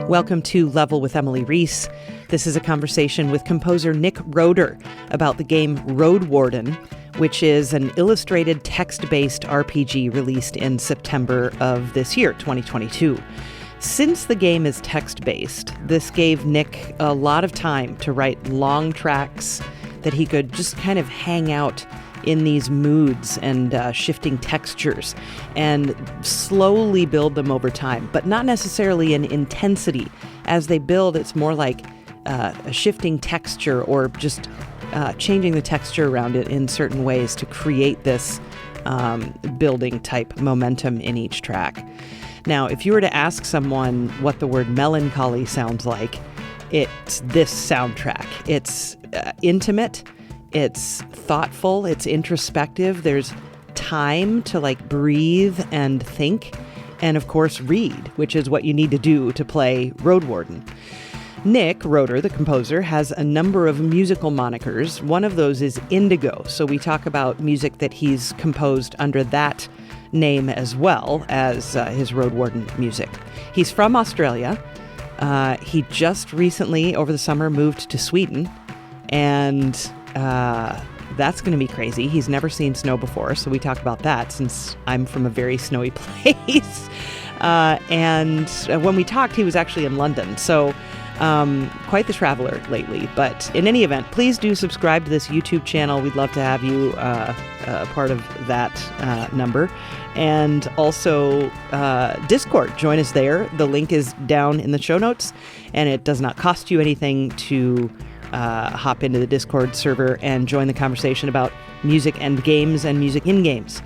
Welcome to Level with Emily Reese. This is a conversation with composer Nick Roeder about the game Roadwarden, which is an illustrated text-based RPG released in September of this year, 2022. Since the game is text-based, this gave Nick a lot of time to write long tracks that he could just kind of hang out in these moods and shifting textures and slowly build them over time, but not necessarily in intensity. As they build, it's more like a shifting texture or just changing the texture around it in certain ways to create this building type momentum in each track. Now, if you were to ask someone what the word melancholy sounds like, it's this soundtrack. It's intimate. It's thoughtful, it's introspective, there's time to breathe and think, and of course read, which is what you need to do to play Roadwarden. Nick Roeder, the composer, has a number of musical monikers. One of those is Indigo, so we talk about music that he's composed under that name as well as his Roadwarden music. He's from Australia. He just recently, over the summer, moved to Sweden, and that's going to be crazy. He's never seen snow before, so we talk about that since I'm from a very snowy place. And when we talked, he was actually in London, so quite the traveler lately. But in any event, please do subscribe to this YouTube channel. We'd love to have you a part of that number. And also Discord. Join us there. The link is down in the show notes, and it does not cost you anything to hop into the Discord server and join the conversation about music and games and music in games.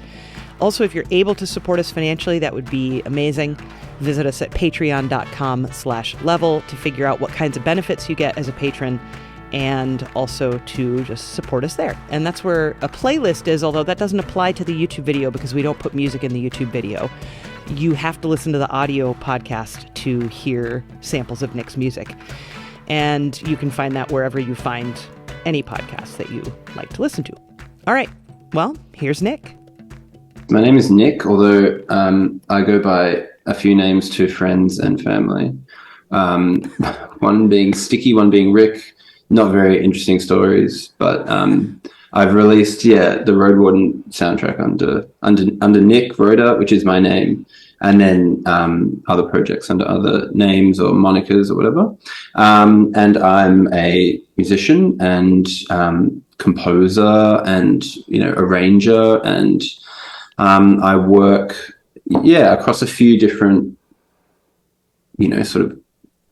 Also, if you're able to support us financially, that would be amazing. Visit us at patreon.com/level to figure out what kinds of benefits you get as a patron, and also to just support us there. And that's where a playlist is, although that doesn't apply to the YouTube video because we don't put music in the YouTube video. You have to listen to the audio podcast to hear samples of Nick's music. And you can find that wherever you find any podcast that you like to listen to. All right. Well, here's Nick. My name is Nick, although I go by a few names to friends and family. One being Sticky, one being Rick. Not very interesting stories, but I've released, the Roadwarden soundtrack under Nick Roeder, which is my name. And then other projects under other names or monikers or whatever. And I'm a musician and composer and, arranger. And I work, across a few different, sort of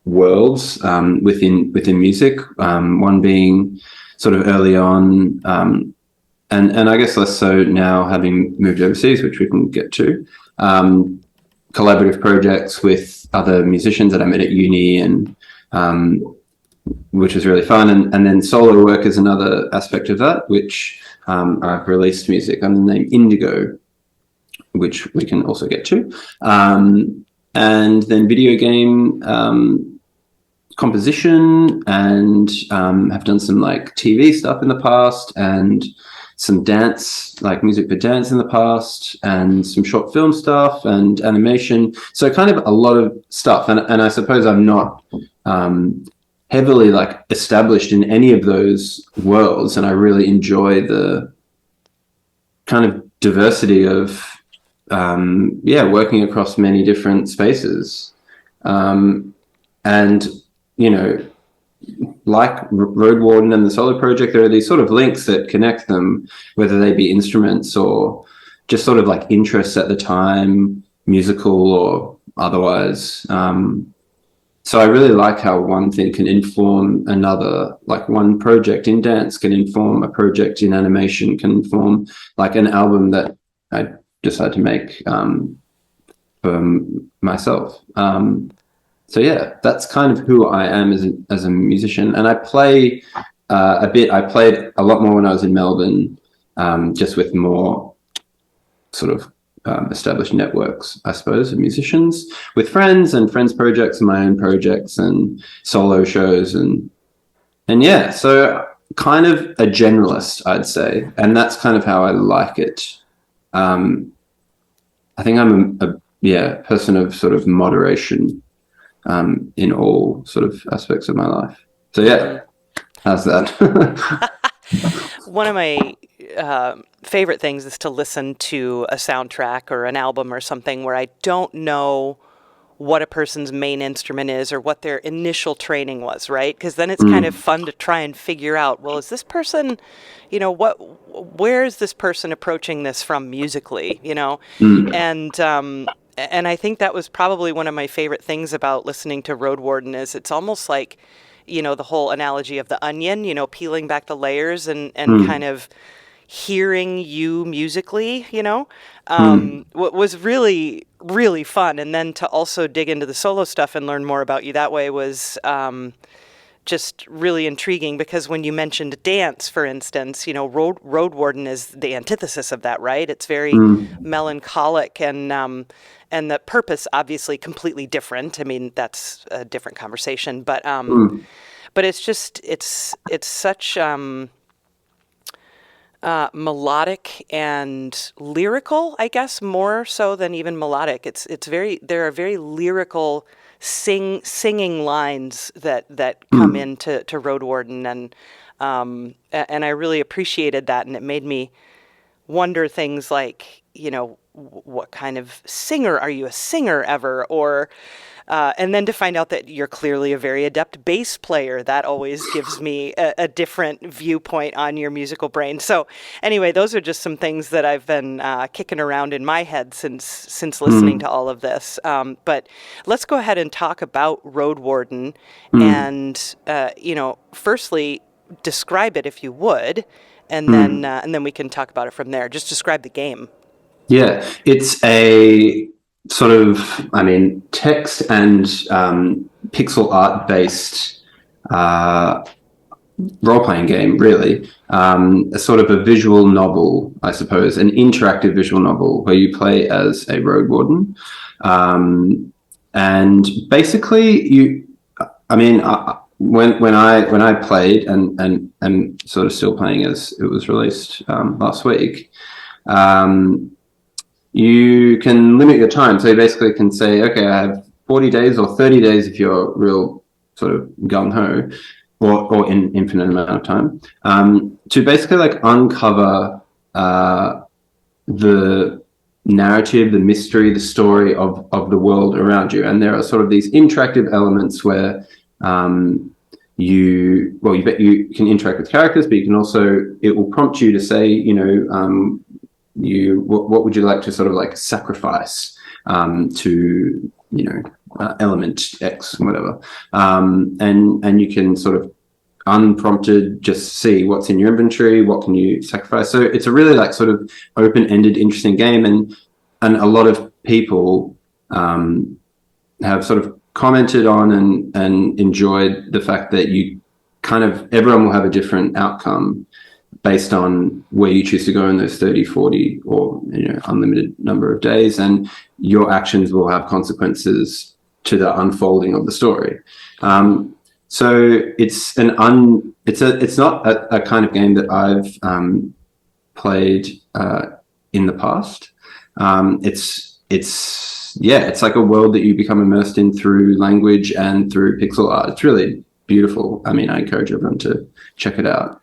worlds within music. One being sort of early on, and I guess less so now, having moved overseas, which we can get to. Collaborative projects with other musicians that I met at uni, and which was really fun. And then solo work is another aspect of that, which I've released music under the name Indigo, which we can also get to. And then video game composition, and have done some TV stuff in the past, and some dance, music for dance in the past, and some short film stuff and animation. So kind of a lot of stuff. And I suppose I'm not heavily established in any of those worlds. And I really enjoy the kind of diversity of, working across many different spaces. And, like Roadwarden and the solo project, there are these sort of links that connect them, whether they be instruments or just sort of interests at the time, musical or otherwise. So I really like how one thing can inform another, one project in dance can inform a project in animation, can inform an album that I decided to make for myself. So that's kind of who I am as a musician. And I play a bit. I played a lot more when I was in Melbourne, just with more sort of established networks, I suppose, of musicians, with friends and friends projects and my own projects and solo shows. And so kind of a generalist, I'd say. And that's kind of how I like it. I think I'm a person of sort of moderation. in all sort of aspects of my life. So yeah, how's that? One of my favorite things is to listen to a soundtrack or an album or something where I don't know what a person's main instrument is or what their initial training was, right? Because then it's kind of fun to try and figure out, well, is this person, where is this person approaching this from musically, And I think that was probably one of my favorite things about listening to Roadwarden is it's almost like, the whole analogy of the onion, peeling back the layers and kind of hearing you musically, was really, really fun. And then to also dig into the solo stuff and learn more about you that way was just really intriguing, because when you mentioned dance, for instance, Roadwarden is the antithesis of that, right? It's very melancholic and the purpose obviously completely different. I mean, that's a different conversation, but it's just, it's such melodic and lyrical, I guess, more so than even melodic. There are very lyrical singing lines that come into Roadwarden, and I really appreciated that, and it made me wonder things like, what kind of singer are you? A singer ever? Or and then to find out that you're clearly a very adept bass player, that always gives me a different viewpoint on your musical brain. So anyway, those are just some things that I've been kicking around in my head since listening to all of this. But let's go ahead and talk about Roadwarden and, firstly, describe it if you would, and then we can talk about it from there. Just describe the game. Yeah, it's a sort of, text and pixel art based role-playing game, really. A sort of a visual novel, I suppose, an interactive visual novel where you play as a road warden. And basically when I played and sort of still playing as it was released last week, you can limit your time. So you basically can say, okay, I have 40 days or 30 days if you're real sort of gung-ho, or in infinite amount of time, to basically like uncover the narrative, the mystery, the story of the world around you. And there are sort of these interactive elements where you can interact with characters, but you can also, it will prompt you to say, what would you like to sort of like sacrifice to element X, whatever, and you can sort of unprompted just see what's in your inventory, what can you sacrifice. So it's a really like sort of open-ended, interesting game, and a lot of people have sort of commented on and enjoyed the fact that you kind of, everyone will have a different outcome based on where you choose to go in those 30, 40 or unlimited number of days, and your actions will have consequences to the unfolding of the story. So it's not a kind of game that I've played in the past. It's like a world that you become immersed in through language and through pixel art. It's really beautiful. I encourage everyone to check it out.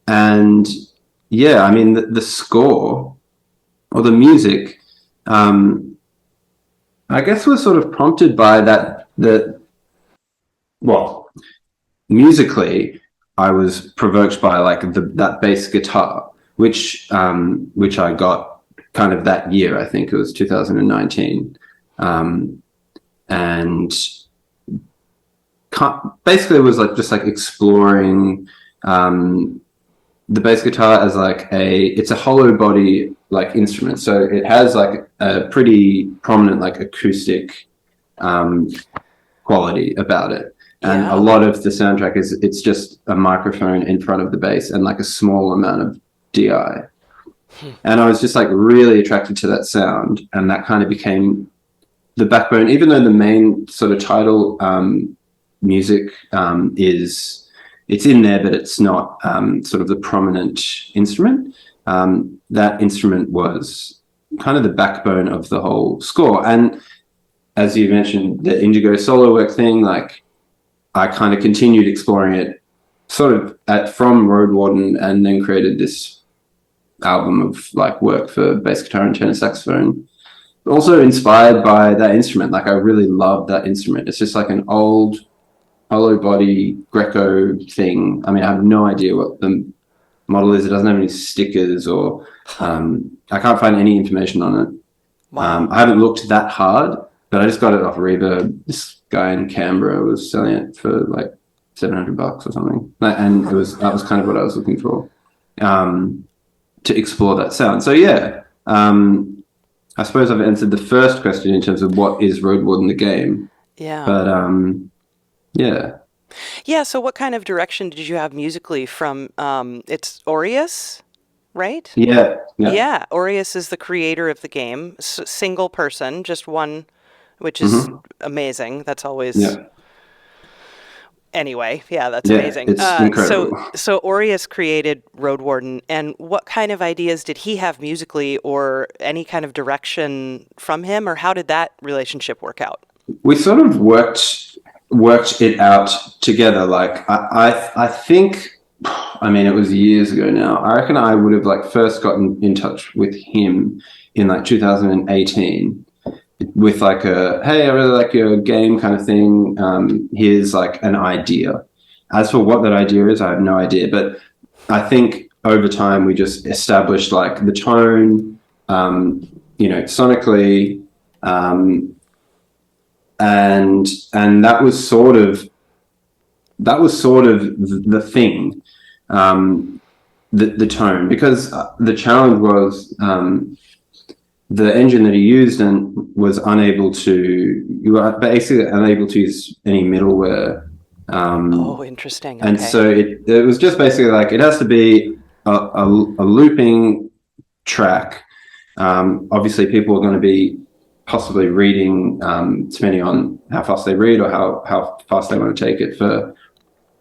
And yeah, the score or the music, I guess was sort of prompted by musically, I was provoked by like that bass guitar, which I got kind of that year. I think it was 2019. And basically it was like just like exploring the bass guitar as like it's a hollow body like instrument, so it has like a pretty prominent like acoustic quality about it, and a lot of the soundtrack it's just a microphone in front of the bass and like a small amount of DI. And I was just like really attracted to that sound, and that kind of became the backbone, even though the main sort of title music it's in there, but it's not sort of the prominent instrument. That instrument was kind of the backbone of the whole score. And as you mentioned, the Indigo solo work thing, like I kind of continued exploring it sort of from Roadwarden, and then created this album of like work for bass guitar and tenor saxophone. Also inspired by that instrument. Like I really love that instrument. It's just like an old hollow body Greco thing. I mean, I have no idea what the model is. It doesn't have any stickers or I can't find any information on it. Wow. I haven't looked that hard, but I just got it off Reverb. This guy in Canberra was selling it for like $700 or something, and that was kind of what I was looking for, to explore that sound. So yeah, I suppose I've answered the first question in terms of what is Roadwarden the game. Yeah. But yeah. Yeah. So what kind of direction did you have musically from? It's Aureus, right? Yeah. Yeah. Aureus is the creator of the game. Single person, just one, which is amazing. That's always. Yeah. Anyway, yeah, that's Yeah, amazing. it's incredible. So Aureus created Roadwarden, and what kind of ideas did he have musically, or any kind of direction from him, or how did that relationship work out? We sort of worked it out together. Like I think, I mean, it was years ago now. I reckon I would have like first gotten in touch with him in like 2018 with like hey, I really like your game kind of thing. Here's like an idea. As for what that idea is, I have no idea. But I think over time we just established like the tone, sonically, and that was sort of the thing, the tone, because the challenge was the engine that he used and was you were basically unable to use any middleware. Interesting. And okay. so it was just basically like, it has to be a looping track. Obviously people are going to be possibly reading, depending on how fast they read or how fast they want to take it, for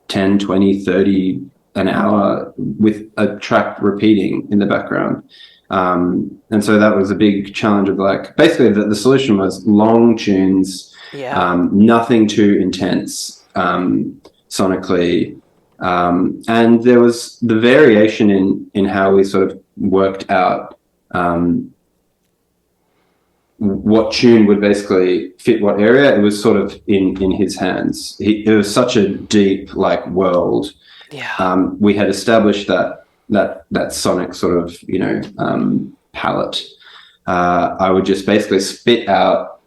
10, 20, 30 an hour with a track repeating in the background. And so that was a big challenge of like, basically the solution was long tunes, nothing too intense sonically. And there was the variation in how we sort of worked out what tune would basically fit what area. It was sort of in his hands. It was such a deep like world. Yeah. We had established that sonic sort of palette. I would just basically spit out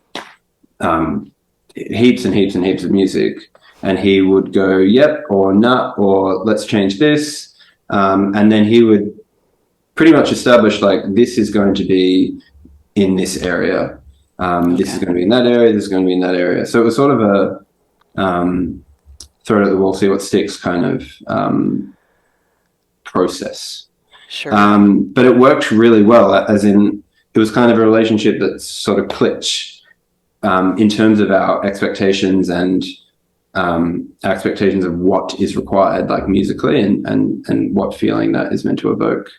heaps and heaps and heaps of music, and he would go yep or nah or let's change this, and then he would pretty much establish like, this is going to be in this area, this is going to be in that area, this is going to be in that area. So it was sort of a throw it at the wall, see what sticks kind of process. Sure. But it worked really well, as in it was kind of a relationship that sort of clicked in terms of our expectations and expectations of what is required, like musically, and what feeling that is meant to evoke.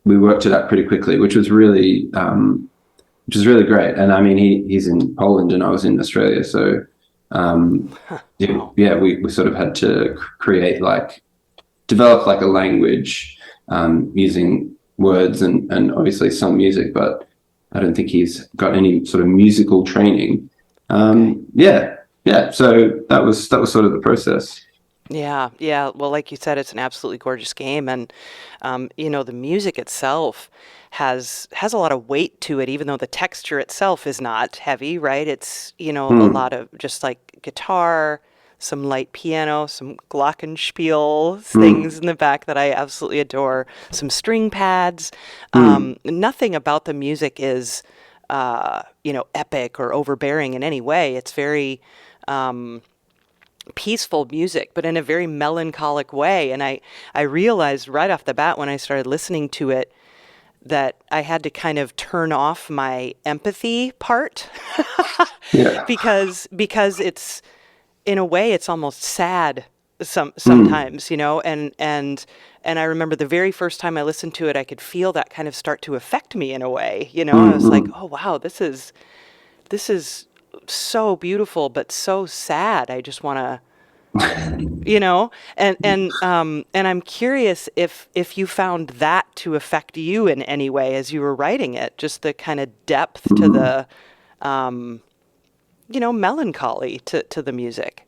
We worked it out pretty quickly, which was really great. And I mean, he's in Poland and I was in Australia, so we sort of had to develop like a language using words and obviously some music, but I don't think he's got any sort of musical training. So that was sort of the process. Yeah. Well, like you said, it's an absolutely gorgeous game, and the music itself has a lot of weight to it, even though the texture itself is not heavy, right? It's a lot of just like guitar, some light piano, some glockenspiel things in the back that I absolutely adore, some string pads. Nothing about the music is epic or overbearing in any way. It's very peaceful music, but in a very melancholic way. And I realized right off the bat when I started listening to it that I had to kind of turn off my empathy part because it's, in a way, it's almost sad sometimes, and I remember the very first time I listened to it, I could feel that kind of start to affect me in a way, I was like, oh wow, this is so beautiful, but so sad. I just want to, and I'm curious if you found that to affect you in any way as you were writing it, just the kind of depth to the, melancholy to the music.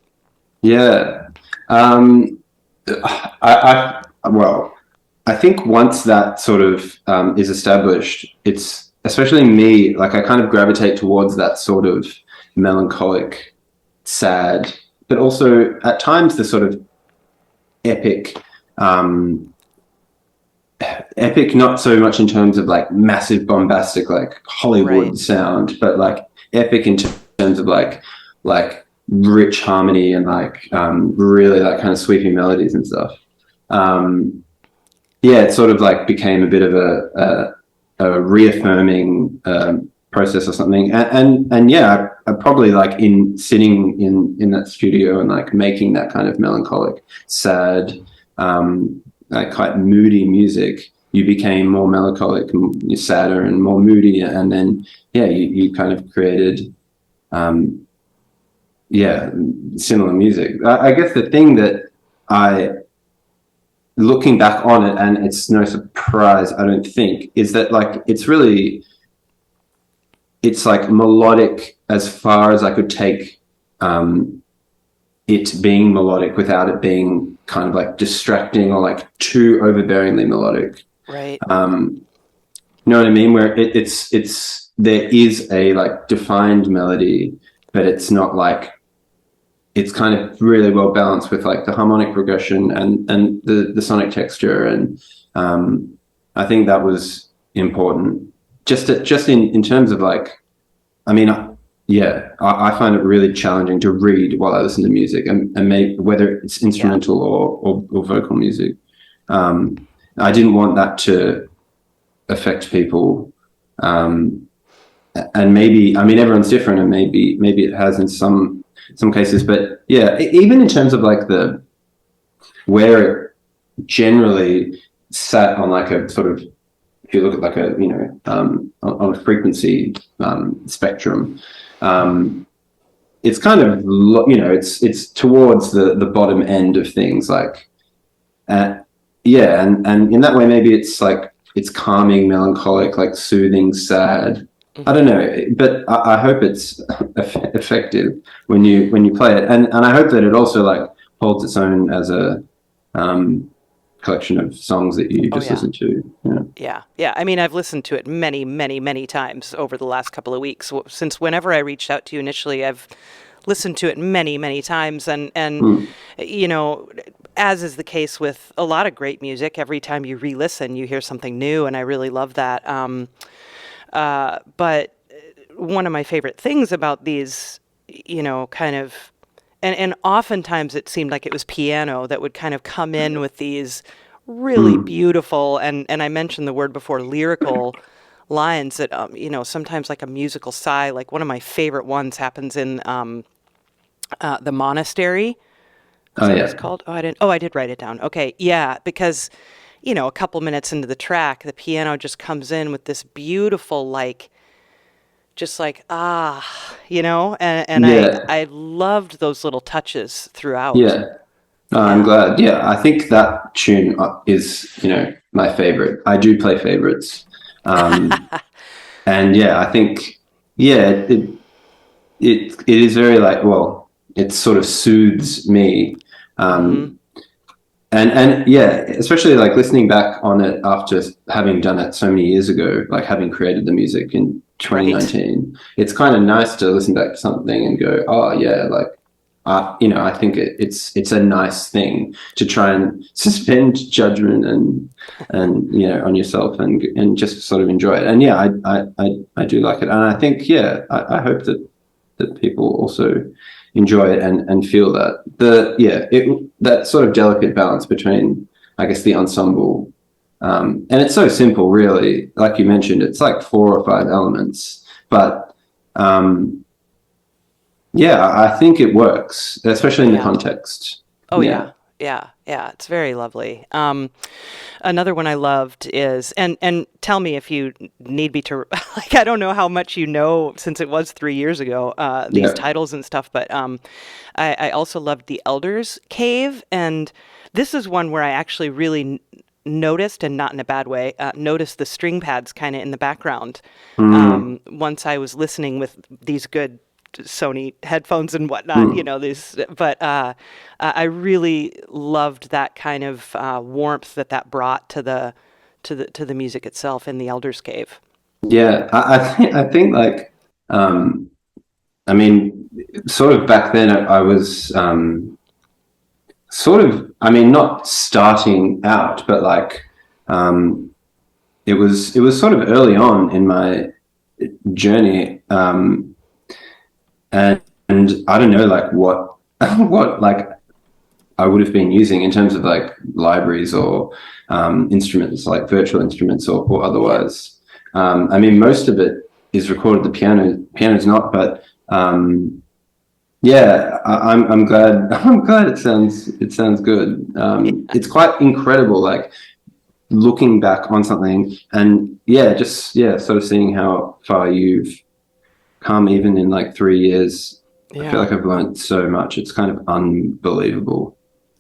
Yeah. I think once that sort of is established, it's especially me, like I kind of gravitate towards that sort of melancholic, sad, but also at times the sort of epic, not so much in terms of like massive bombastic, like Hollywood sound, but like epic in terms of like rich harmony and like really like kind of sweeping melodies and stuff. It sort of like became a bit of a reaffirming process or something. And yeah, I probably like in sitting in that studio and like making that kind of melancholic, sad, like quite moody music, you became more melancholic and you're sadder and more moody. And then, you kind of created, similar music. I guess the thing that looking back on it, and it's no surprise, I don't think, is that like it's like melodic as far as I could take it being melodic without it being kind of like distracting or like too overbearingly melodic. Right. You know what I mean? Where it's there is a like defined melody, but it's not like, it's kind of really well balanced with like the harmonic progression and the sonic texture. And I think that was important just in terms of like, I mean, I find it really challenging to read while I listen to music and maybe whether it's instrumental or vocal music. I didn't want that to affect people. And maybe, I mean, everyone's different and maybe it has in some cases, but even in terms of like where it generally sat on like a sort of, if you look at like a, on a frequency spectrum, it's kind of, it's towards the bottom end of things, like, and in that way, maybe it's like, it's calming, melancholic, like soothing, sad. I don't know, but I hope it's effective when you play it, and I hope that it also like holds its own as a collection of songs that you just listen to. Yeah. I mean, I've listened to it many, many, many times over the last couple of weeks. Since whenever I reached out to you initially, I've listened to it many, many times, and as is the case with a lot of great music, every time you re-listen, you hear something new, and I really love that. But one of my favorite things about these, kind of, and oftentimes it seemed like it was piano that would kind of come in with these really beautiful, and I mentioned the word before, lyrical lines that, sometimes like a musical sigh. Like one of my favorite ones happens in The Monastery. Is that what it's called? I did write it down. Okay. Yeah. Because, a couple minutes into the track, the piano just comes in with this beautiful, like, just like, and I loved those little touches throughout. Yeah. I'm glad. Yeah. I think that tune is, my favorite. I do play favorites. And I think, it is very like, well, it sort of soothes me. And especially like listening back on it after having done it so many years ago, like having created the music in 2019, it's kind of nice to listen back to something and go, oh yeah, like, I think it's a nice thing to try and suspend judgment and on yourself and just sort of enjoy it. And I do like it, and I think I hope that people also enjoy it and feel that that sort of delicate balance between, I guess, the ensemble, and it's so simple, really. Like you mentioned, it's like 4 or 5 elements, but I think it works, especially in the context. Oh yeah. Yeah, it's very lovely. Another one I loved is, and tell me if you need me to, like, I don't know how much you know since it was 3 years ago, these titles and stuff, but I also loved The Elder's Cave, and this is one where I actually really noticed, and not in a bad way, noticed the string pads kind of in the background. Once I was listening with these good Sony headphones and whatnot, but I really loved that kind of warmth that brought to the music itself in the Elder's Cave. Yeah, I think like, I mean, sort of back then I was sort of, I mean, not starting out, but like, it was sort of early on in my journey, and I don't know, like what like I would have been using in terms of like libraries or instruments, like virtual instruments or otherwise. I mean, most of it is recorded. The piano's not, but yeah, I'm glad. I'm glad it sounds good. It's quite incredible, like looking back on something, and sort of seeing how far you've come, even in like 3 years. I feel like I've learned so much. It's kind of unbelievable.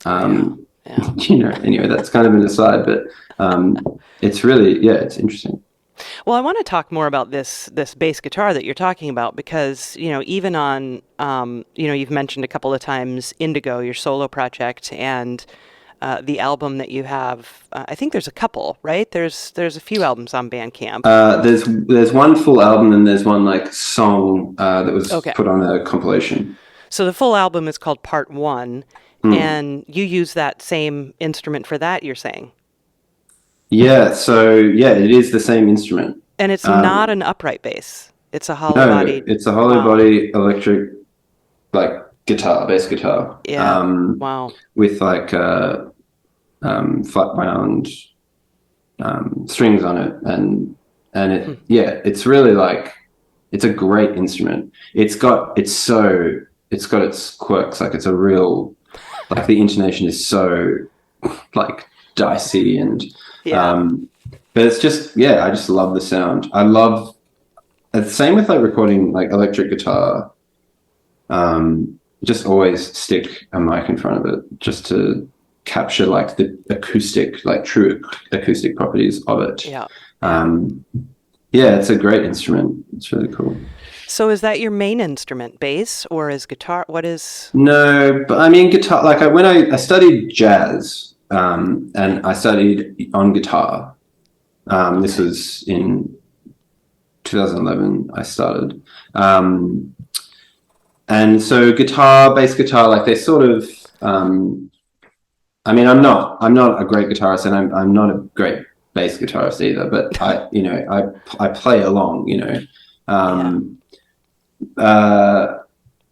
Anyway, that's kind of an aside, but it's really, it's interesting. Well, I want to talk more about this bass guitar that you're talking about, because, even on, you've mentioned a couple of times Indigo, your solo project, and the album that you have. I think there's a couple, right? There's a few albums on Bandcamp. There's one full album, and there's one like song that was put on a compilation. So the full album is called Part 1, and you use that same instrument for that, you're saying? Yeah, so it is the same instrument. And it's not an upright bass. It's a hollow body. No, it's a hollow body electric, like bass guitar. Yeah. Wow. With like flat wound strings on it, and it it's really like, it's a great instrument. It's got its quirks. Like, it's a real, like, the intonation is so like dicey, and but it's just, I just love the sound. I love the same with like recording like electric guitar. Just always stick a mic in front of it just to capture like the acoustic, like true acoustic properties of it. It's a great instrument. It's really cool. So is that your main instrument, bass, or is guitar? What is? No, but I mean guitar. Like when I studied jazz, and I studied on guitar. This was in 2011. I started, and so bass guitar, like they sort of. I mean, I'm not a great guitarist, and I'm not a great bass guitarist either. But I play along,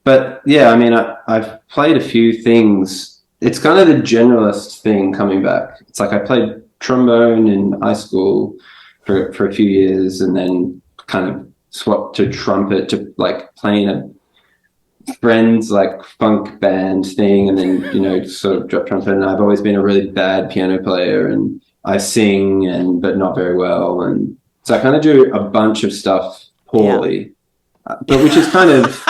But I mean, I've played a few things. It's kind of the generalist thing coming back. It's like I played trombone in high school for a few years, and then kind of swapped to trumpet to like playing a friend's like funk band thing, and then sort of drop trumpet. And I've always been a really bad piano player, and I sing but not very well, and so I kind of do a bunch of stuff poorly, but which is kind of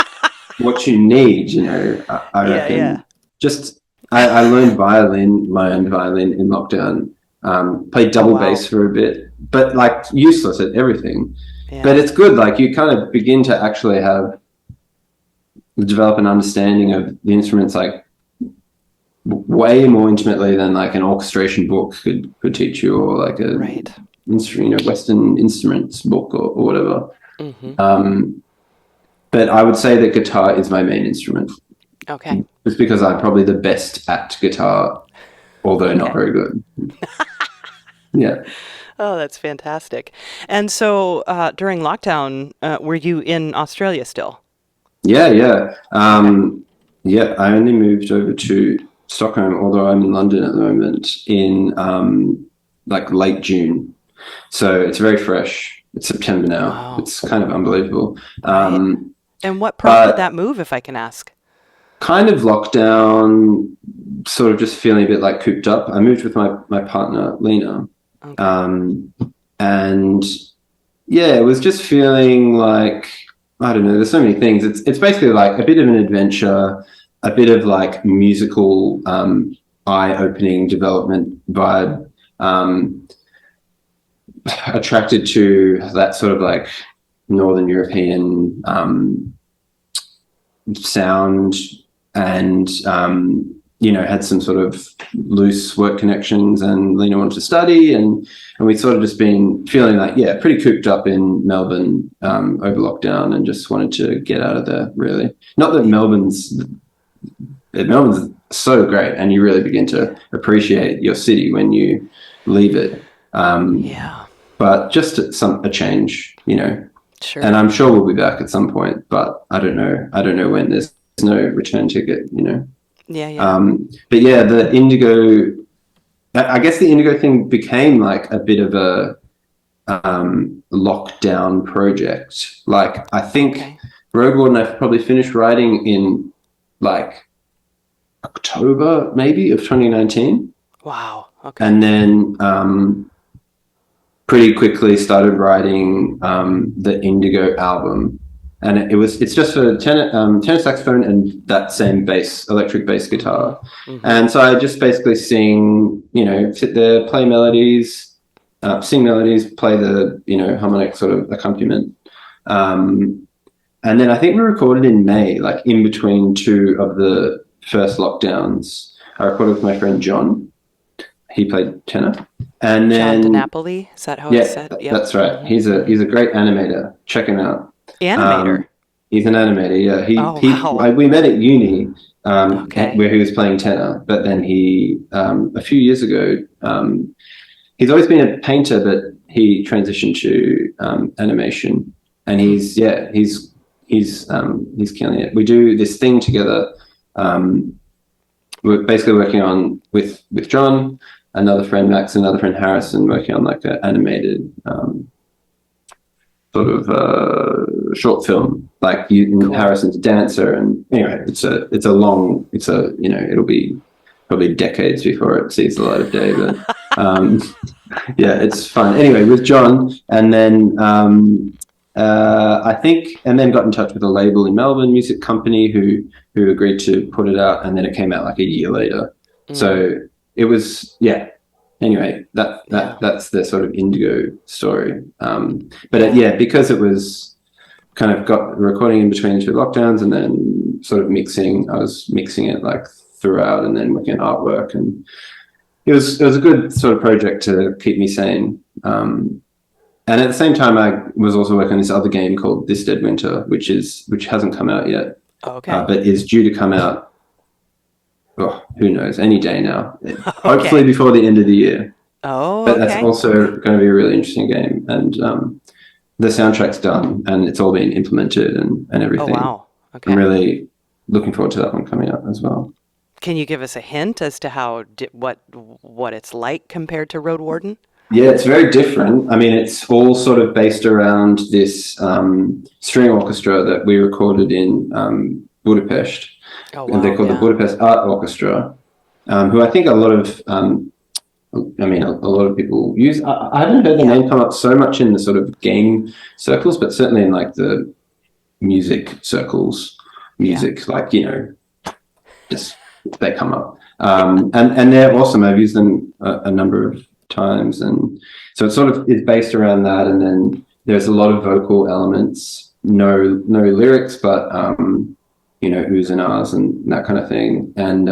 what you need, I reckon. Just I learned my own violin in lockdown. Played double bass for a bit, but like useless at everything. But it's good, like you kind of begin to actually develop an understanding of the instruments, like way more intimately than like an orchestration book could teach you, or like a Western instruments book or whatever. But I would say that guitar is my main instrument. Okay. It's because I'm probably the best at guitar, although not very good. Yeah. Oh, that's fantastic. And so during lockdown, were you in Australia still? Yeah. I only moved over to Stockholm, although I'm in London at the moment, in like late June. So it's very fresh. It's September now. Wow. It's kind of unbelievable. And what prompted that move, if I can ask? kind of lockdown, sort of just feeling a bit like cooped up. I moved with my partner, Lena. Okay. And yeah, it was just feeling like, I don't know, there's so many things. It's basically like a bit of an adventure, a bit of like musical, eye-opening development vibe, attracted to that sort of like Northern European sound, and had some sort of loose work connections, and Lena wanted to study, and we'd sort of just been feeling like, pretty cooped up in Melbourne over lockdown, and just wanted to get out of there, really. Not that Melbourne's so great, and you really begin to appreciate your city when you leave it. But just a change, Sure. And I'm sure we'll be back at some point, but I don't know when. There's no return ticket, Yeah. But yeah, the Indigo, I guess the Indigo thing became like a bit of a lockdown project. Like, I think Roadwarden I've probably finished writing in like October maybe of 2019. Wow. Okay. And then pretty quickly started writing the Indigo album, and it's just for tenor saxophone and that same electric bass guitar. Mm-hmm. And so I just basically sing, sit there, play melodies, sing melodies, play the harmonic sort of accompaniment, and then I think we recorded in May, like in between two of the first lockdowns. I recorded with my friend John. He played tenor. And then John DiNapoli, is that how it's said? Yep. That's right. He's a great animator. Check him out. Animator. He's an animator. Yeah. We met at uni, where he was playing tenor. But then he, a few years ago, he's always been a painter, but he transitioned to animation, and he's killing it. We do this thing together. We're basically working on with John, another friend Max, another friend Harrison, working on like an animated sort of short film. Like cool. Harrison's a dancer, and anyway, it'll be probably decades before it sees the light of day, but it's fun. Anyway, with John, and then I think, and then got in touch with a label in Melbourne, music company, who agreed to put it out, and then it came out like a year later. So it was, anyway, that's the sort of Indigo story. But because it was kind of got recording in between the two lockdowns, and then sort of I was mixing it like throughout, and then working on artwork, and it was a good sort of project to keep me sane. And at the same time, I was also working on this other game called This Dead Winter, which hasn't come out yet. But is due to come out, who knows, any day now. Hopefully before the end of the year. But that's also going to be a really interesting game. And the soundtrack's done, and it's all been implemented and everything. Oh, wow. Okay. I'm really looking forward to that one coming out as well. Can you give us a hint as to what it's like compared to Roadwarden? Yeah, it's very different. I mean, it's all sort of based around this string orchestra that we recorded in Budapest. Oh, wow, and they're called the Budapest Art Orchestra, who I think a lot of people use. I haven't heard the name come up so much in the sort of game circles, but certainly in like the music circles, like, just they come up. And they're awesome. I've used them a number of times, and so it sort of is based around that, and then there's a lot of vocal elements, no lyrics, but oohs and ahs and that kind of thing, and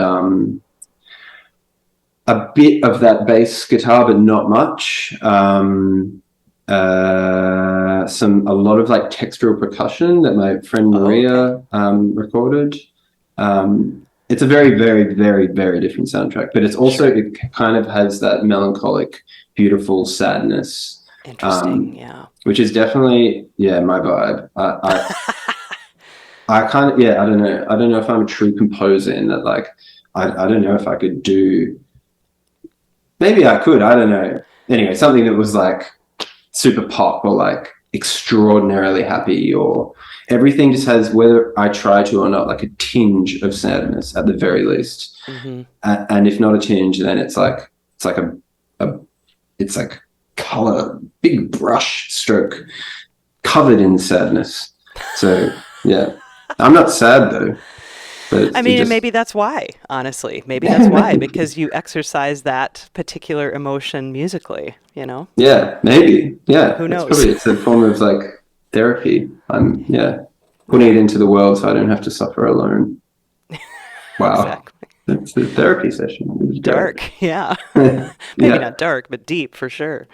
a bit of that bass guitar, but not much. A lot of like textural percussion that my friend Maria recorded. It's a very, very, very, very different soundtrack, but it's also, it kind of has that melancholic, beautiful sadness. Interesting, which is definitely, my vibe. I kind of, I don't know. I don't know if I'm a true composer in that, like, I don't know if I could do, maybe I could, I don't know. Anyway, something that was like super pop or like extraordinarily happy, or everything just has, whether I try to or not, like a tinge of sadness at the very least. And if not a tinge, then it's like color, big brush stroke covered in sadness. So yeah, I'm not sad though. But I mean, and maybe that's why, honestly. Maybe that's why, because you exercise that particular emotion musically, you know? Yeah, maybe. Yeah. Who knows? It's a form of like therapy. I'm putting it into the world so I don't have to suffer alone. Wow. Exactly. It's a therapy session. Dark, yeah. Maybe not dark, but deep for sure.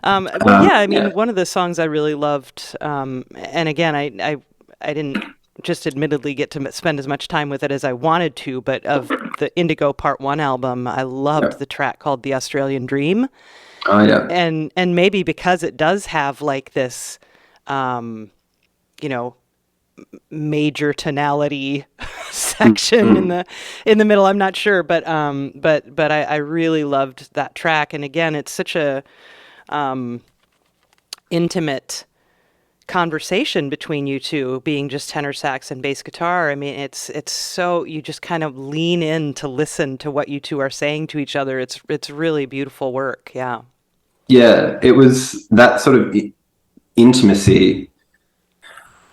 But yeah, I mean, one of the songs I really loved, and again, I didn't just admittedly get to spend as much time with it as I wanted to, but of the Indigo Part 1 album, I loved the track called The Australian Dream. Oh, yeah. And maybe because it does have like this, you know, major tonality section in the middle, I'm not sure, but I really loved that track. And again, it's such a intimate conversation between you two, being just tenor sax and bass guitar. I mean, it's so, you just kind of lean in to listen to what you two are saying to each other. It's really beautiful work. Yeah. Yeah, it was that sort of intimacy.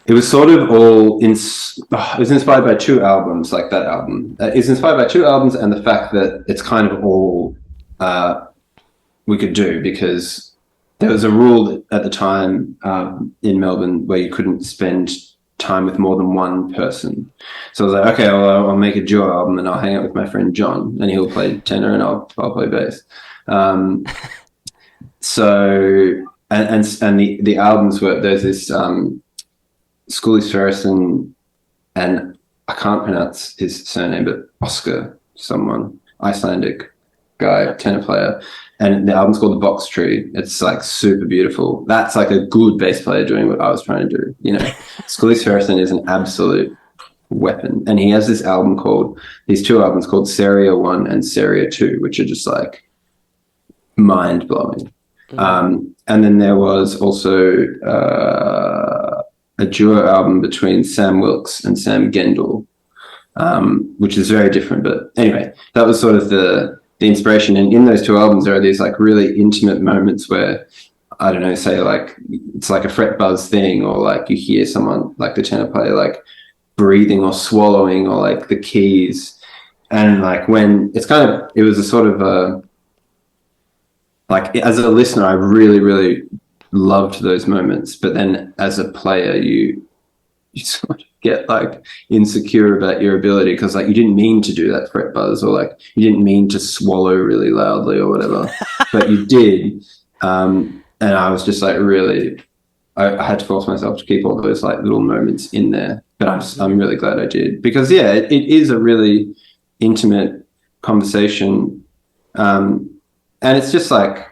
It was sort of all it was inspired by two albums, like that album. It's inspired by two albums and the fact that it's kind of all we could do, because there was a rule at the time in Melbourne where you couldn't spend time with more than one person. So I was like, okay, well, I'll make a duo album and I'll hang out with my friend John, and he'll play tenor and I'll play bass. So and the albums were, there's this Schoolie Sverrisson, and I can't pronounce his surname, but Oscar someone, Icelandic guy, tenor player. And the album's called The Box Tree. It's like super beautiful. That's like a good bass player doing what I was trying to do. You know, Schoolie Sverrisson is an absolute weapon. And he has these two albums called Seria 1 and Seria 2, which are just like mind blowing. And then there was also a duo album between Sam Wilkes and Sam Gendel, which is very different. But anyway, that was sort of the inspiration. And in those two albums, there are these like really intimate moments where, I don't know, say like it's like a fret buzz thing, or like you hear someone like the tenor player like breathing or swallowing, or like the keys. And like when it's kind of, it was a sort of a, like as a listener, I really, really loved those moments. But then as a player, you sort of get like insecure about your ability, because like you didn't mean to do that fret buzz, or like you didn't mean to swallow really loudly or whatever, but you did. And I was just like really, I had to force myself to keep all those like little moments in there. But I'm really glad I did, because yeah, it is a really intimate conversation. And it's just like,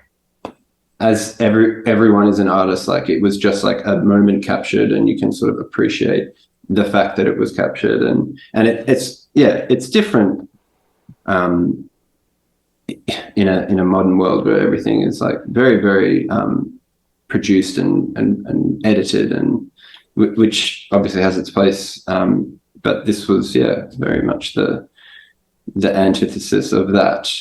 as everyone is an artist, like it was just like a moment captured, and you can sort of appreciate the fact that it was captured, and it's different in a modern world where everything is like very, very produced and edited, and which obviously has its place, but this was very much the antithesis of that.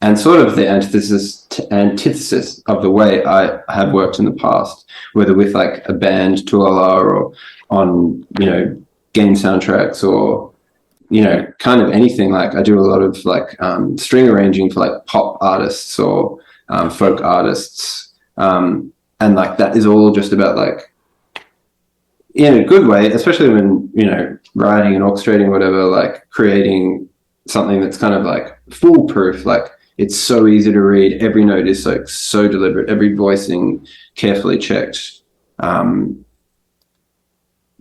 And sort of the antithesis of the way I have worked in the past, whether with like a band, Tuala, or on, game soundtracks, or, kind of anything. Like I do a lot of like string arranging for like pop artists or folk artists. And like that is all just about like, in a good way, especially when, writing and orchestrating, whatever, like creating something that's kind of like foolproof, like, it's so easy to read. Every note is like so deliberate. Every voicing carefully checked.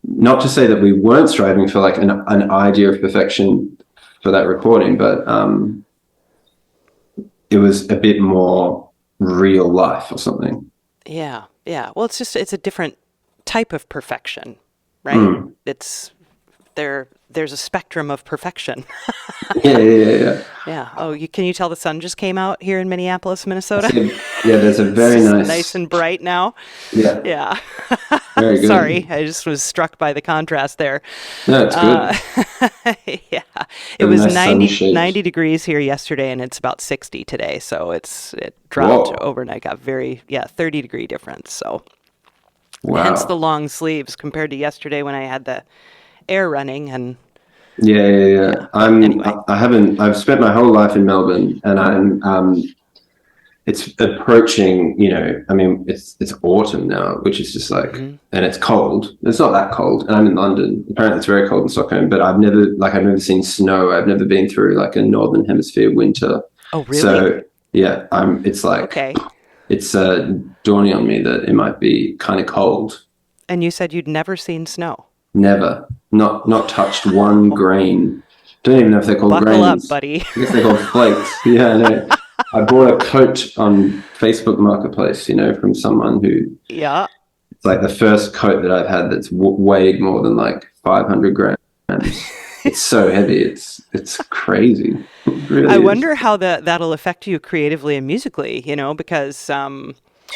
Not to say that we weren't striving for like an idea of perfection for that recording, but it was a bit more real life or something. Yeah, yeah. Well, it's a different type of perfection, right? It's there's a spectrum of perfection. Yeah. Yeah. Oh, can you tell the sun just came out here in Minneapolis, Minnesota? Yeah, there's a very It's just nice. nice and bright now. Yeah, Yeah. very good. Sorry, I just was struck by the contrast there. No, it's good. Yeah. It Very was nice 90 sun-shaped. degrees here yesterday, and it's about 60 today. So it dropped Whoa. overnight, got 30-degree difference. So hence the Wow. long sleeves compared to yesterday when I had the air running. And Yeah, yeah, yeah. yeah, but anyway. I've spent my whole life in Melbourne, and it's approaching, I mean, it's autumn now, which is just like, Mhm. and it's cold. It's not that cold, and I'm in London. Apparently, it's very cold in Stockholm, but I've never seen snow. I've never been through like a Northern Hemisphere winter. Oh, really? So yeah, it's like, Okay. it's dawning on me that it might be kind of cold. And you said you'd never seen snow. Never, not touched one grain. Don't even know if they're called Buckle up, grains. buddy. I guess they're called flakes. Yeah, I know. I bought a coat on Facebook Marketplace, from someone who, Yeah. it's like the first coat that I've had that's weighed more than like 500 grams. It's so heavy. It's crazy. It really I is. wonder how that'll affect you creatively and musically, because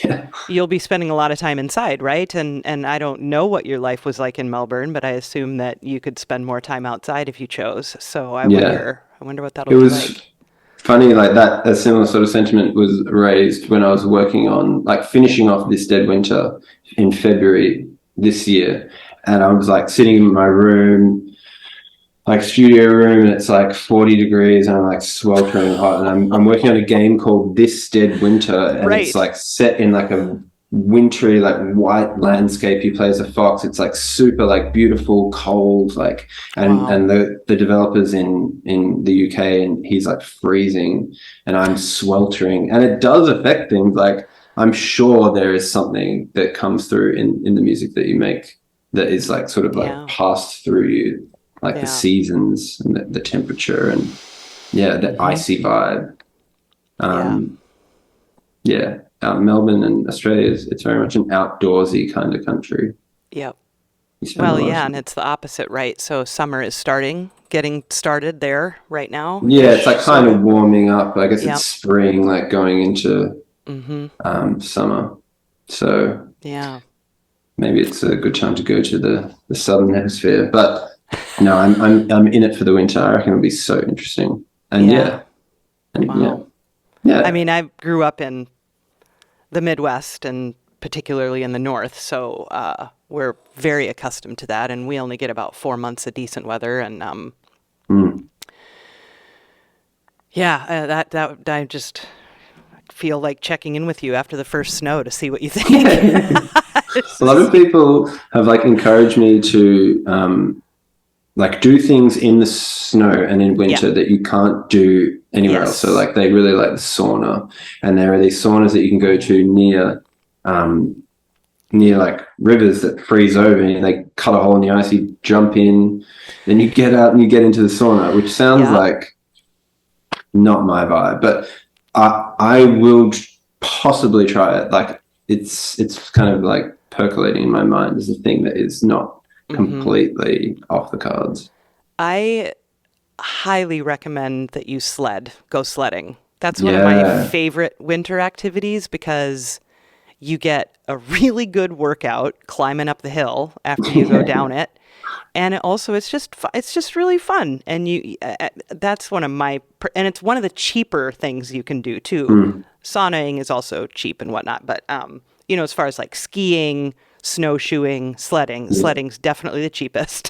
Yeah. you'll be spending a lot of time inside, right? And I don't know what your life was like in Melbourne, but I assume that you could spend more time outside if you chose. So Yeah. I wonder what that'll It be was like. funny, like that, a similar sort of sentiment was raised when I was working on, like, finishing off this Dead Winter in February this year. And I was like sitting in my room, like studio room, and it's like 40 degrees and I'm like sweltering hot. And I'm working on a game called This Dead Winter, and it's Right. like set in like a wintry, like white landscape. You play as a fox. It's like super like beautiful, cold, like, and Wow. the developers in the UK, and he's like freezing and I'm sweltering. And it does affect things. Like, I'm sure there is something that comes through in the music that you make that is like sort of like Yeah. passed through you, like the Yeah. seasons and the temperature and the icy vibe. Yeah. Melbourne and Australia it's very much an outdoorsy kind of country. Yep. You spend a Well, lot of yeah, and time. it's the opposite, right? So summer is getting started there right now Yeah, it's ish, like kind sort of of. warming up. I guess it's Yep. spring, like going into Mm-hmm. summer. So Yeah. maybe it's a good time to go to the southern hemisphere. But no, I'm in it for the winter. I reckon it'll be so interesting. And Yeah. yeah, Wow. I yeah. mean, I grew up in the Midwest and particularly in the North, so we're very accustomed to that, and we only get about 4 months of decent weather. And Mm. that I just feel like checking in with you after the first snow to see what you think. A lot of people have like encouraged me to like do things in the snow and in Yeah. winter that you can't do anywhere else. So Yes. like they really like the sauna, and there are these saunas that you can go to near like rivers that freeze over, and they cut a hole in the ice. You jump in, then you get out and you get into the sauna, which sounds Yeah. like not my vibe, but I will possibly try it. Like it's kind of like percolating in my mind as a thing that is not Hmm. completely off the cards. I highly recommend that you go sledding. That's one of my Yeah. favorite winter activities because you get a really good workout climbing up the hill after you go down it. And it's just really fun. And that's one of and it's one of the cheaper things you can do too. Mm. Saunaing is also cheap and whatnot, but as far as like skiing, snowshoeing, Yeah. sledding's definitely the cheapest.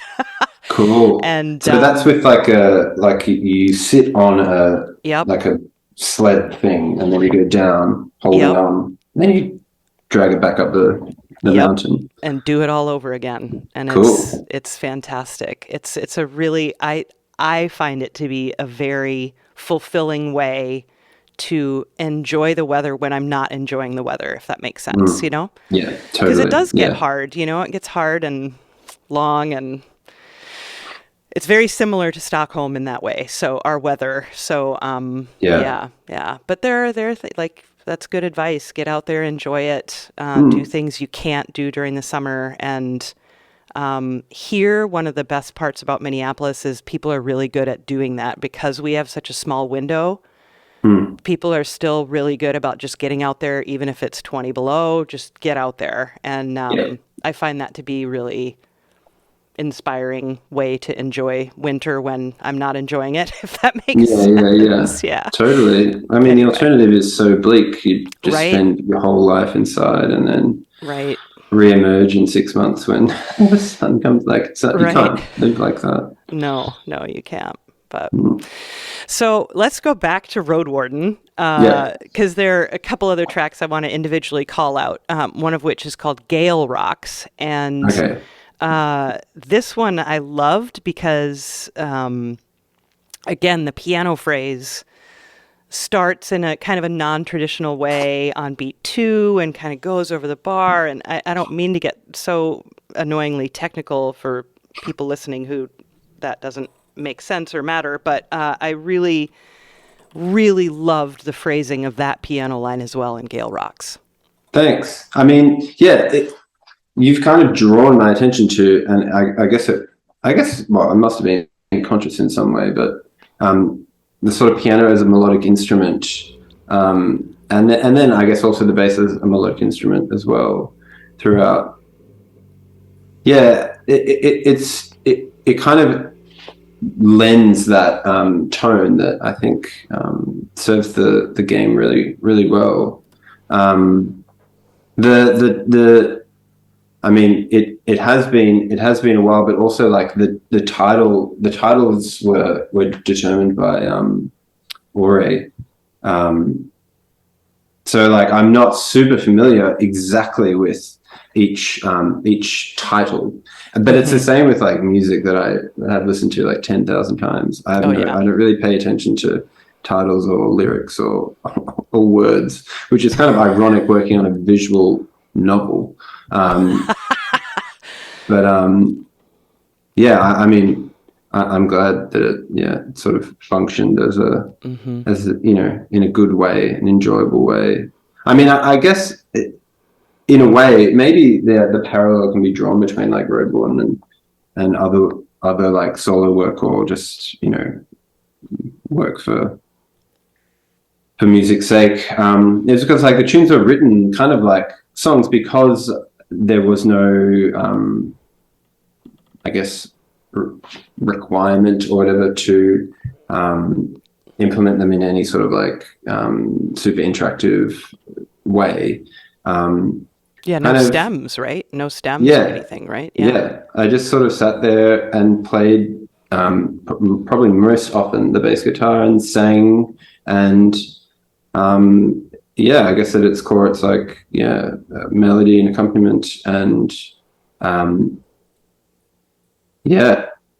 Cool. And So that's with like you sit on a yep, like a sled thing, and then you go down holding yep, on, and then you drag it back up the yep, mountain. and do it all over again. And Cool. it's fantastic. It's a really I find it to be a very fulfilling way to enjoy the weather when I'm not enjoying the weather, if that makes sense, Mm. Yeah, Because it totally. does get Yeah. hard, it gets hard and long, and it's very similar to Stockholm in that way. So our weather. So Yeah. yeah. But like that's good advice. Get out there, enjoy it, do Mm. things you can't do during the summer. And here, one of the best parts about Minneapolis is people are really good at doing that because we have such a small window People are still really good about just getting out there, even if it's 20 below, just get out there. And I find that to be really inspiring way to enjoy winter when I'm not enjoying it, if that makes sense. Yeah. Totally. I mean, the alternative is so bleak. You just Right. spend your whole life inside and then Right. re-emerge in 6 months when the sun comes. Like, so you can't live like that. No, you can't. But so let's go back to Roadwarden, because there are a couple other tracks I want to individually call out. One of which is called Gale Rocks, and this one I loved because, again, the piano phrase starts in a kind of a non-traditional way on beat 2 and kind of goes over the bar. And I don't mean to get so annoyingly technical for people listening who that doesn't make sense or matter, but I really, really loved the phrasing of that piano line as well in Gale Rocks. Thanks. I mean, you've kind of drawn my attention to, and I guess, well, I must have been conscious in some way, but the sort of piano as a melodic instrument, and then I guess also the bass as a melodic instrument as well throughout. Yeah, it kind of lends that tone that I think serves the game really, really well. I mean, it has been a while, but also like the titles were determined by Ore. So like I'm not super familiar exactly with each title, but it's the same with like music that I have listened to like 10,000 times. I don't really pay attention to titles or lyrics or words, which is kind of ironic working on a visual novel. But I mean, I'm glad that it sort of functioned as a in a good way, an enjoyable way. I mean, I guess in a way, maybe the parallel can be drawn between like Roadwarden and other like solo work or just work for music's sake. It's because like the tunes are written kind of like songs because there was no I guess requirement or whatever to implement them in any sort of like super interactive way. No stems, right? No stems or anything, right? Yeah. I just sort of sat there and played probably most often the bass guitar and sang, and I guess at its core it's like melody and accompaniment and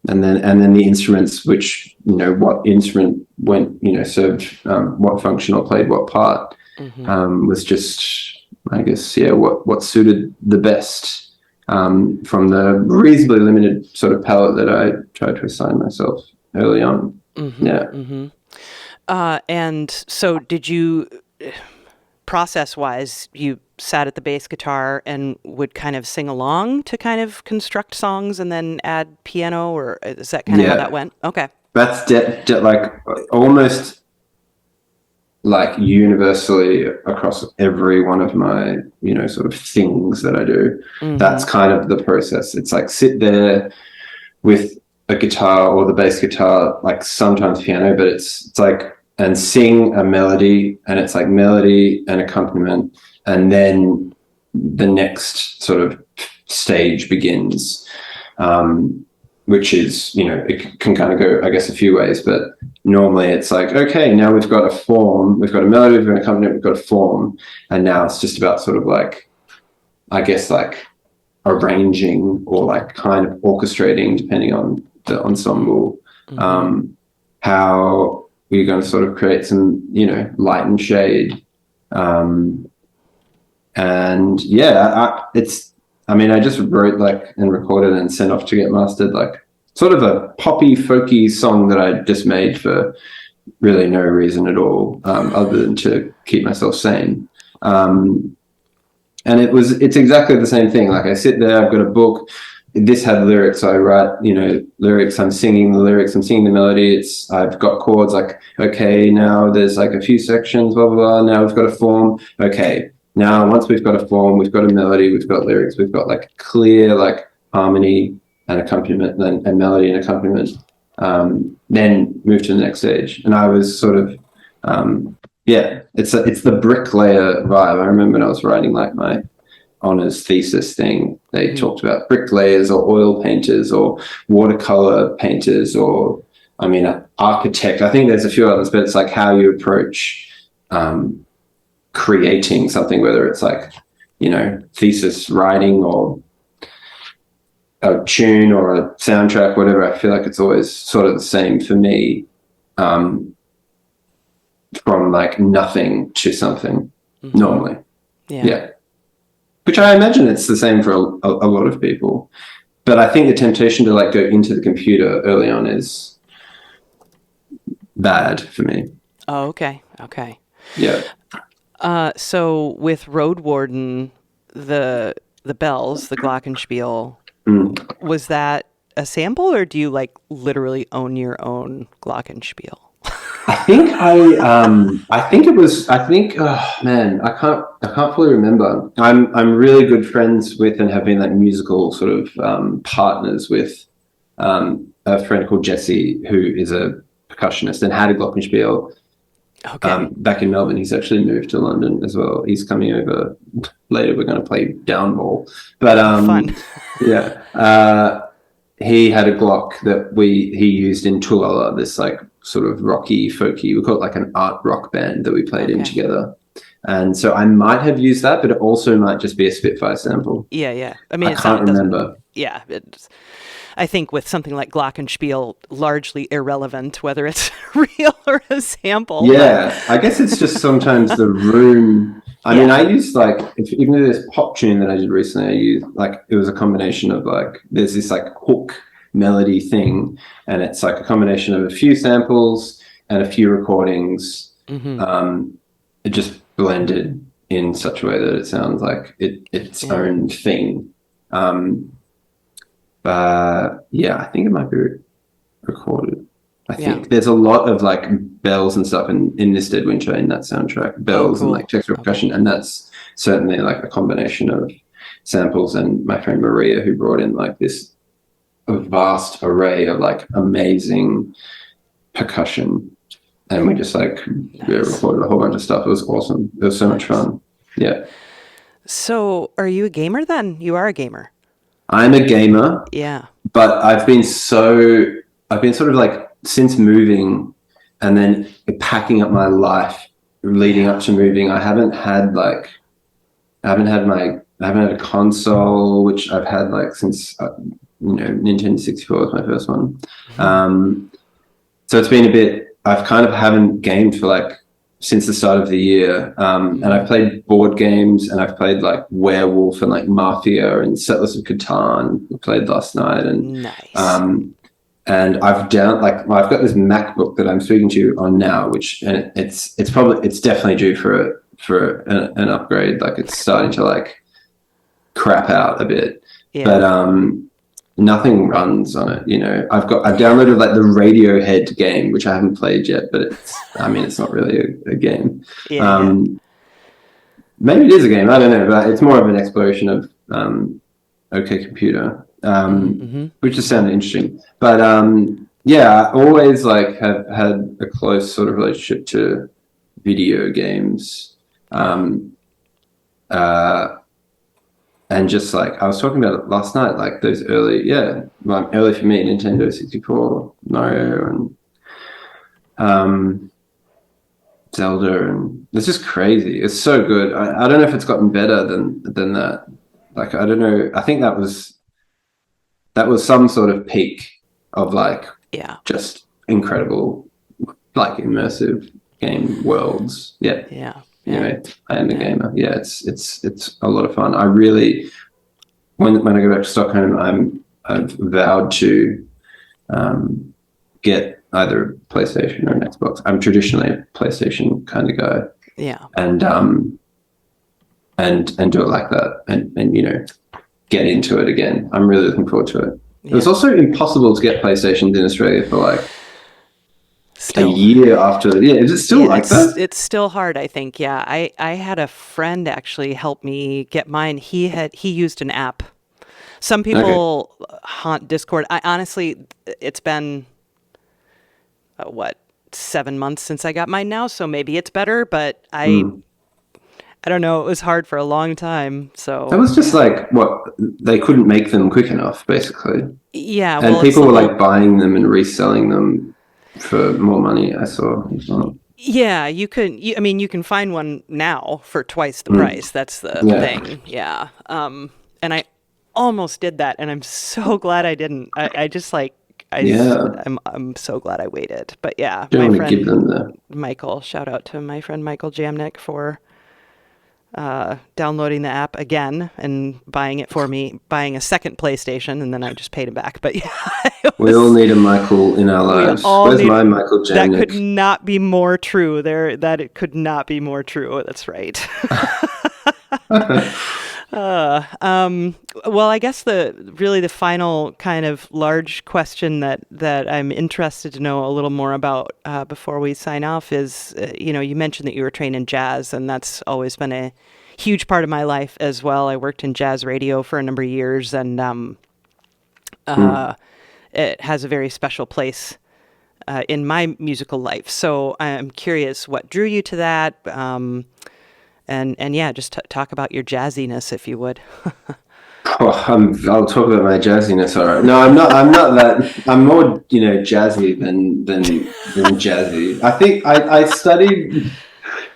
and then the instruments, which what instrument went served what function or played what part, was just I guess what suited the best from the reasonably limited sort of palette that I tried to assign myself early on. And so did you, process-wise, you sat at the bass guitar and would kind of sing along to kind of construct songs and then add piano, or is that kind of how that went? Okay. That's like almost like universally across every one of my, sort of things that I do. That's kind of the process. It's like sit there with a guitar or the bass guitar, like sometimes piano, but it's like, and sing a melody, and it's like melody and accompaniment, and then the next sort of stage begins, which is, it can kind of go, I guess, a few ways, but normally it's like, okay, now we've got a form, we've got a melody, we've got an accompaniment, we've got a form, and now it's just about sort of like, I guess, like arranging or like kind of orchestrating, depending on the ensemble, how we're going to sort of create some, light and shade. I just wrote like and recorded and sent off to get mastered, like sort of a poppy, folky song that I just made for really no reason at all, other than to keep myself sane. And it's exactly the same thing. Like I sit there, I've got a book, this had lyrics. So I write, lyrics. I'm singing the lyrics. I'm singing the melody. I've got chords like, okay, now there's like a few sections, blah, blah, blah. Now we've got a form. Okay. Now, once we've got a form, we've got a melody, we've got lyrics, we've got like clear like harmony and accompaniment and melody and accompaniment. Then move to the next stage. And I was sort of, it's the bricklayer vibe. I remember when I was writing like my honors thesis thing, they talked about bricklayers or oil painters or watercolor painters or, architect. I think there's a few others, but it's like how you approach creating something, whether it's like, thesis writing or a tune or a soundtrack, whatever. I feel like it's always sort of the same for me, from like nothing to something normally. Yeah. Which I imagine it's the same for a lot of people. But I think the temptation to like go into the computer early on is bad for me. Oh, okay. Yeah. So with Roadwarden, the bells, the glockenspiel, was that a sample, or do you like literally own your own glockenspiel? I can't fully remember. I'm really good friends with and have been like musical sort of partners with a friend called Jesse, who is a percussionist and had a glockenspiel. Okay. Back in Melbourne. He's actually moved to London as well. He's coming over later. We're going to play downball. But fun. Yeah. He had a Glock that he used in Tulala, this like sort of rocky, folky, we call it like an art rock band that we played in together. And so I might have used that, but it also might just be a Spitfire sample. Yeah. I can't remember. Yeah. I think with something like glockenspiel, largely irrelevant whether it's real or a sample. Yeah, I guess it's just sometimes the room. I mean, I used like, even though this pop tune that I did recently, I used like, it was a combination of like, there's this like hook melody thing, and it's like a combination of a few samples and a few recordings. It just blended in such a way that it sounds like its own thing. I think it might be recorded. I think there's a lot of like bells and stuff in This Dead Winter in that soundtrack, bells and like textural percussion, and that's certainly like a combination of samples. And my friend Maria, who brought in like this vast array of like amazing percussion, and we just like recorded a whole bunch of stuff. It was awesome. It was so much fun. Yeah. So are you a gamer then? You are a gamer. I'm a gamer. Yeah. But I've been sort of like, since moving and then packing up my life leading up to moving, I haven't had a console, which I've had like since, Nintendo 64 was my first one. So it's been a bit, I've kind of haven't gamed for like, since the start of the year. And I've played board games, and I've played like Werewolf and like Mafia and Settlers of Catan. We played last night, and nice. And I've got this MacBook that I'm speaking to you on now, it's definitely due for an upgrade. Like it's starting to like crap out a bit, but nothing runs on it. I've downloaded like the Radiohead game, which I haven't played yet, but it's not really a game. Maybe it is a game, I don't know, but it's more of an exploration of OK Computer, which just sounded interesting. But I always like have had a close sort of relationship to video games. And just like I was talking about it last night, like those early for me, Nintendo 64, Mario, and Zelda, and it's just crazy. It's so good. I don't know if it's gotten better than that. Like I don't know. I think that was some sort of peak of like just incredible, like immersive game worlds. Anyway, I am a gamer. Yeah, it's a lot of fun. I really, when I go back to Stockholm, I've vowed to get either a PlayStation or an Xbox. I'm traditionally a PlayStation kind of guy. Yeah. And do it like that, and get into it again. I'm really looking forward to it. Yeah. It was also impossible to get PlayStations in Australia for like Still. a year after. Yeah, is it still like that? It's still hard, I think. Yeah, I had a friend actually help me get mine. He used an app. Some people haunt Discord. I honestly, it's been what, 7 months since I got mine now, so maybe it's better. But I don't know. It was hard for a long time. So it was just like what they couldn't make them quick enough, basically. Yeah, and people were like buying them and reselling them for more money. I saw. Yeah, you can find one now for twice the price. That's the thing. Yeah. And I almost did that, and I'm so glad I didn't. I'm so glad I waited. But yeah, my friend Michael, shout out to my friend Michael Jamnick for downloading the app again and buying it for me, buying a second PlayStation, and then I just paid him back. But yeah, we all need a Michael in our lives. Where's my Michael Jamnick? That could not be more true. It could not be more true. That's right. Well, I guess the final kind of large question that I'm interested to know a little more about before we sign off is, you mentioned that you were trained in jazz, and that's always been a huge part of my life as well. I worked in jazz radio for a number of years, and it has a very special place in my musical life. So I'm curious what drew you to that. And yeah, just talk about your jazziness, if you would. I'll talk about my jazziness. All right. No, I'm not that. I'm more, jazzy than jazzy. I think I studied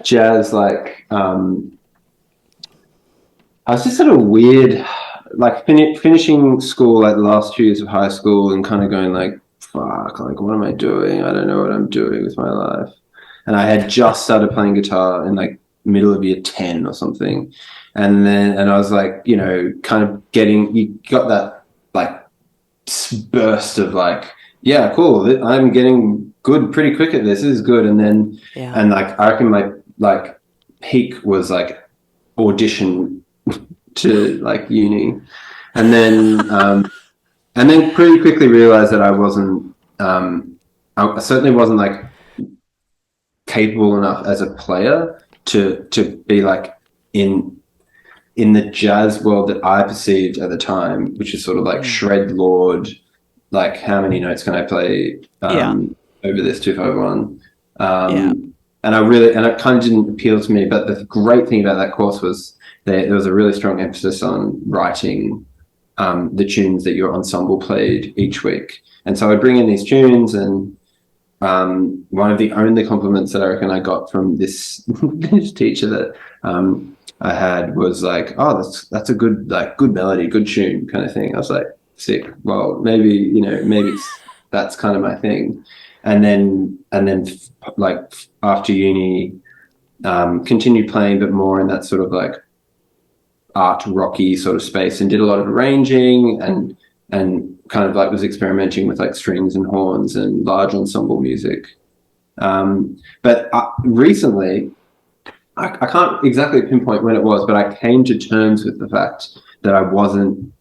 jazz like I was just sort of weird, like finishing school, like the last 2 years of high school, and kind of going like, fuck, like what am I doing? I don't know what I'm doing with my life. And I had just started playing guitar in like middle of year 10 or something, and I was like, kind of you got that like burst of like, yeah, cool, I'm getting good pretty quick at this is good. And then and like I reckon my like peak was like audition to like uni, and then pretty quickly realized that I wasn't I certainly wasn't like capable enough as a player to be like in the jazz world that I perceived at the time, which is sort of like shred lord, like how many notes can I play over this 251, and it kind of didn't appeal to me. But the great thing about that course was there was a really strong emphasis on writing the tunes that your ensemble played each week, and so I'd bring in these tunes, and one of the only compliments that I reckon I got from this teacher that I had was like, oh, that's a good melody, good tune kind of thing. I was like, sick. Well, maybe that's kind of my thing. And then like after uni, continued playing, but more in that sort of like art rocky sort of space, and did a lot of arranging and kind of like was experimenting with like strings and horns and large ensemble music. But recently, I can't exactly pinpoint when it was, but I came to terms with the fact that I wasn't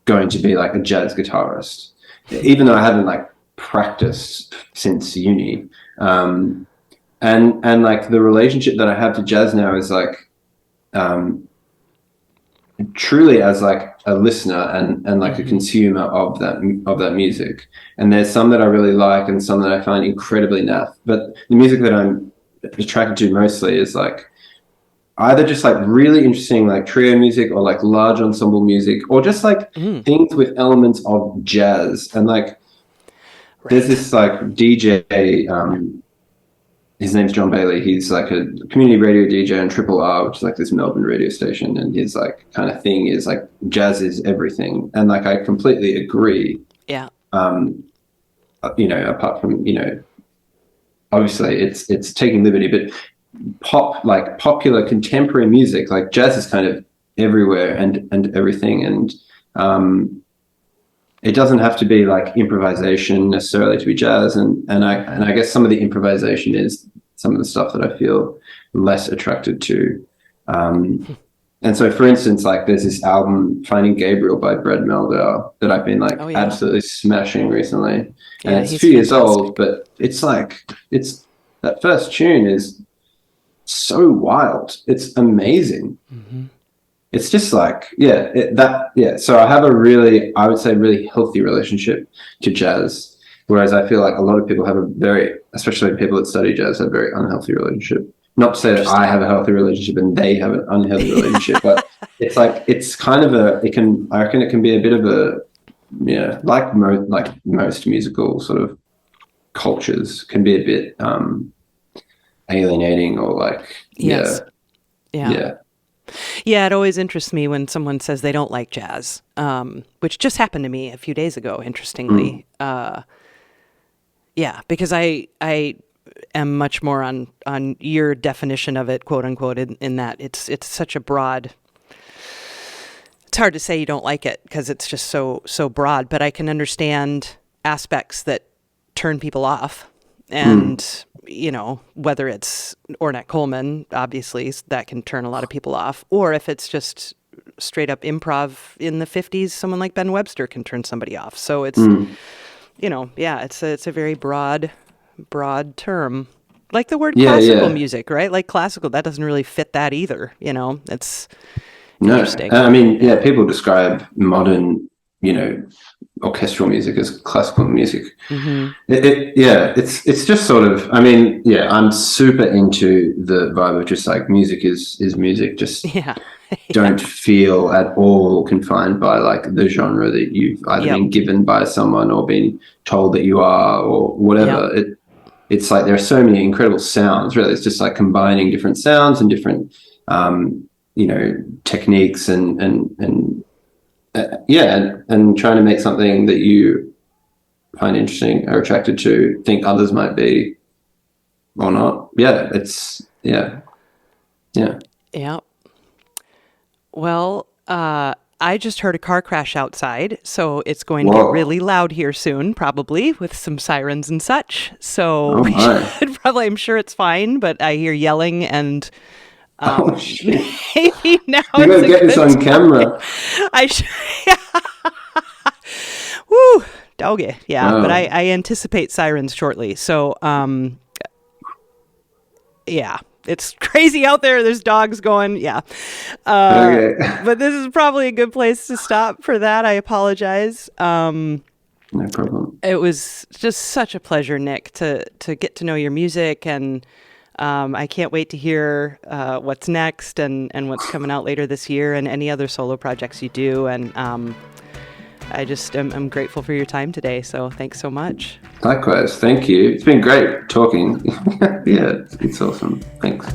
going to be like a jazz guitarist, even though I hadn't like practiced since uni. And like the relationship that I have to jazz now is like, truly as like a listener and like a consumer of that music. And there's some that I really like and some that I find incredibly naff, but the music that I'm attracted to mostly is like either just like really interesting like trio music, or like large ensemble music, or just like things with elements of jazz. And like there's this like DJ, his name's John Bailey. He's like a community radio DJ on Triple R, which is like this Melbourne radio station. And his like kind of thing is like jazz is everything. And like I completely agree. Yeah. Apart from, obviously it's taking liberty, but popular contemporary music, like jazz is kind of everywhere and everything. And it doesn't have to be like improvisation necessarily to be jazz, and I guess some of the improvisation is some of the stuff that I feel less attracted to. And so, for instance, like there's this album Finding Gabriel by Brad Meldau that I've been like absolutely smashing recently, and it's a few years old, but it's like that first tune is so wild. It's amazing. Mm-hmm. It's just like So I have I would say, really healthy relationship to jazz, whereas I feel like a lot of people have especially people that study jazz, have a very unhealthy relationship. Not to say that I have a healthy relationship and they have an unhealthy relationship, but it's like, it's kind of I reckon it can be a bit of a, like most musical sort of cultures can be a bit alienating or like, Yeah, it always interests me when someone says they don't like jazz, which just happened to me a few days ago, interestingly. Because I am much more on your definition of it, quote unquote, in that it's such a broad. It's hard to say you don't like it because it's just so broad, but I can understand aspects that turn people off, and whether it's Ornette Coleman, obviously that can turn a lot of people off, or if it's just straight up improv in the 50s, someone like Ben Webster can turn somebody off. So it's it's a very broad term, like the word classical music, right? Like classical, that doesn't really fit that either. It's interesting. I mean, people describe modern, orchestral music as classical music. Mm-hmm. It's just sort of, I mean, I'm super into the vibe of just like music is music. Just don't feel at all confined by like the genre that you've either been given by someone or been told that you are or whatever. It's like there are so many incredible sounds, really. It's just like combining different sounds and different, techniques and trying to make something that you find interesting or attracted to, think others might be or not. Yeah. Well, I just heard a car crash outside, so it's going to get really loud here soon, probably, with some sirens and such. So we should probably, I'm sure it's fine, but I hear yelling and maybe now you're going to get this on camera. I should. Woo, doggy. Yeah, but I anticipate sirens shortly. So, it's crazy out there. There's dogs going. Yeah. But this is probably a good place to stop for that. I apologize. No problem. It was just such a pleasure, Nick, to get to know your music, and I can't wait to hear what's next and what's coming out later this year and any other solo projects you do. And I just I'm grateful for your time today. So thanks so much. Likewise. Thank you. It's been great talking. It's awesome. Thanks.